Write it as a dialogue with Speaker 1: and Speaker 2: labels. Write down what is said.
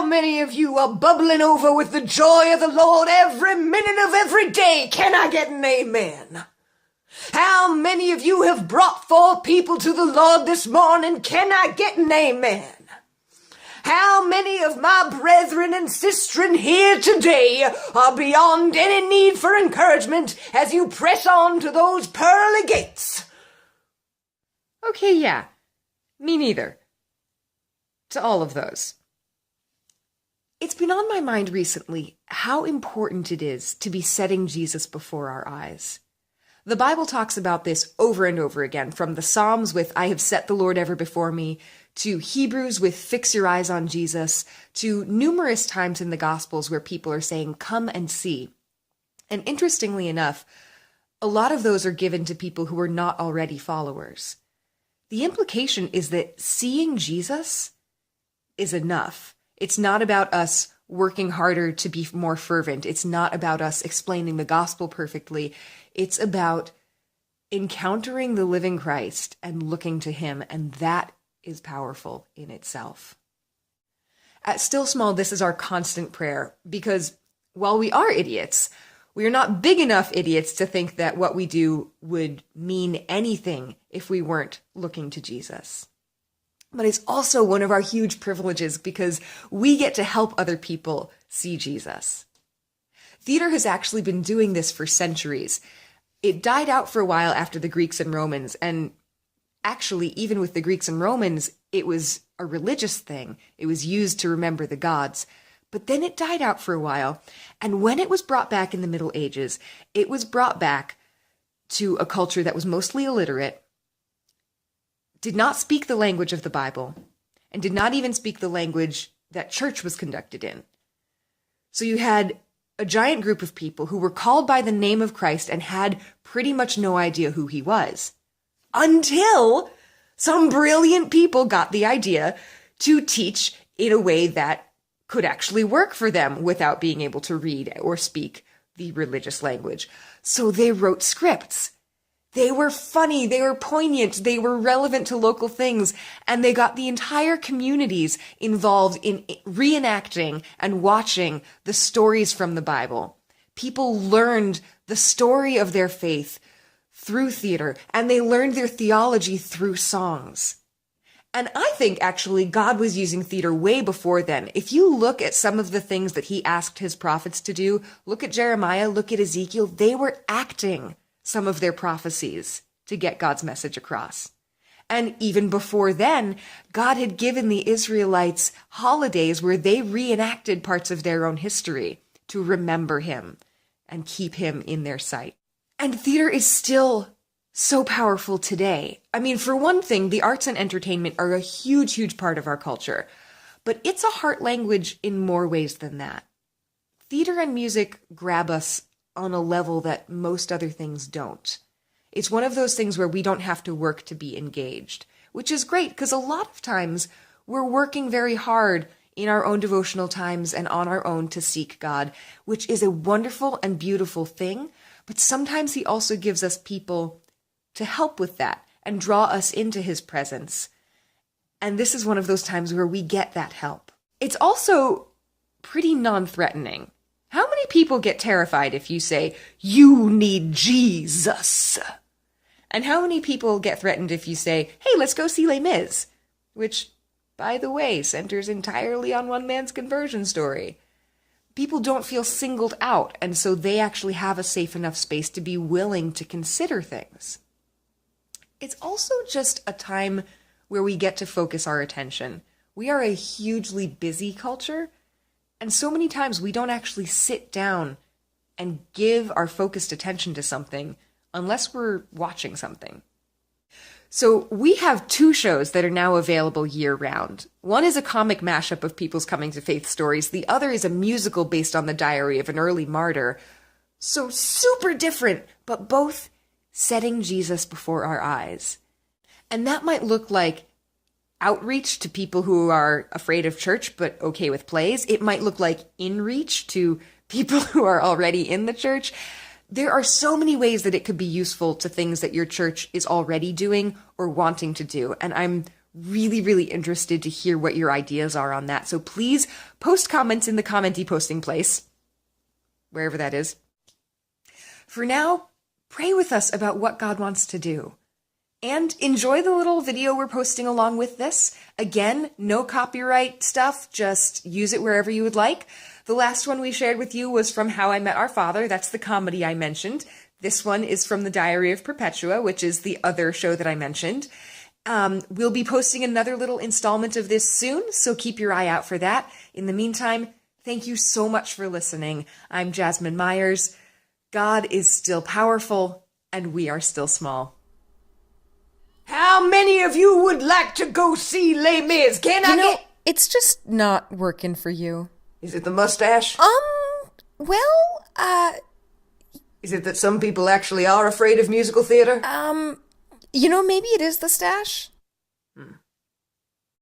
Speaker 1: many of you are bubbling over with the joy of the Lord every minute of every day? Can I get an amen? How many of you have brought forth people to the Lord this morning? Can I get an amen? How many of my brethren and sistren here today are beyond any need for encouragement as you press on to those pearly gates?
Speaker 2: Okay, yeah. Me neither. To all of those. It's been on my mind recently how important it is to be setting Jesus before our eyes. The Bible talks about this over and over again, from the Psalms with "I have set the Lord ever before me," to Hebrews with "Fix your eyes on Jesus," to numerous times in the Gospels where people are saying, "Come and see." And interestingly enough, a lot of those are given to people who are not already followers. The implication is that seeing Jesus is enough. It's not about us working harder to be more fervent. It's not about us explaining the gospel perfectly. It's about encountering the living Christ and looking to him, and that is powerful in itself. At Still Small, this is our constant prayer, because while we are idiots, we are not big enough idiots to think that what we do would mean anything if we weren't looking to Jesus. But it's also one of our huge privileges because we get to help other people see Jesus. Theater has actually been doing this for centuries. It died out for a while after the Greeks and Romans, and actually, even with the Greeks and Romans, it was a religious thing. It was used to remember the gods. But then it died out for a while, and when it was brought back in the Middle Ages, it was brought back to a culture that was mostly illiterate, did not speak the language of the Bible, and did not even speak the language that church was conducted in. So you had a giant group of people who were called by the name of Christ and had pretty much no idea who he was. Until some brilliant people got the idea to teach in a way that could actually work for them without being able to read or speak the religious language. So they wrote scripts. They were funny, they were poignant, they were relevant to local things, and they got the entire communities involved in reenacting and watching the stories from the Bible. People learned the story of their faith through theater, and they learned their theology through songs. And I think actually God was using theater way before then. If you look at some of the things that he asked his prophets to do, look at Jeremiah, look at Ezekiel, they were acting some of their prophecies to get God's message across. And even before then, God had given the Israelites holidays where they reenacted parts of their own history to remember him and keep him in their sight. And theater is still so powerful today. I mean, for one thing, the arts and entertainment are a huge, huge part of our culture, but it's a heart language in more ways than that. Theater and music grab us on a level that most other things don't. It's one of those things where we don't have to work to be engaged, which is great because a lot of times we're working very hard in our own devotional times and on our own to seek God, which is a wonderful and beautiful thing. But sometimes he also gives us people to help with that and draw us into his presence. And this is one of those times where we get that help. It's also pretty non-threatening. How many people get terrified if you say, "You need Jesus"? And how many people get threatened if you say, "Hey, let's go see Les Mis," which, by the way, centers entirely on one man's conversion story. People don't feel singled out, and so they actually have a safe enough space to be willing to consider things. It's also just a time where we get to focus our attention. We are a hugely busy culture, and so many times we don't actually sit down and give our focused attention to something unless we're watching something. So we have 2 shows that are now available year-round. One is a comic mashup of people's coming to faith stories. The other is a musical based on the diary of an early martyr. So super different, but both setting Jesus before our eyes. And that might look like outreach to people who are afraid of church but okay with plays. It might look like inreach to people who are already in the church. There are so many ways that it could be useful to things that your church is already doing or wanting to do. And I'm really, really interested to hear what your ideas are on that. So please post comments in the commenty posting place, wherever that is. For now, pray with us about what God wants to do. And enjoy the little video we're posting along with this. Again, no copyright stuff, just use it wherever you would like. The last one we shared with you was from How I Met Our Father. That's the comedy I mentioned. This one is from The Diary of Perpetua, which is the other show that I mentioned. We'll be posting another little installment of this soon, so keep your eye out for that. In the meantime, thank you so much for listening. I'm Jasmine Myers. God is still powerful, and we are still small.
Speaker 1: How many of you would like to go see Les Mis? Can I get...
Speaker 3: It's just not working for you.
Speaker 1: Is it the mustache?
Speaker 3: Well,
Speaker 1: Is it that some people actually are afraid of musical theater?
Speaker 3: maybe it is the stash.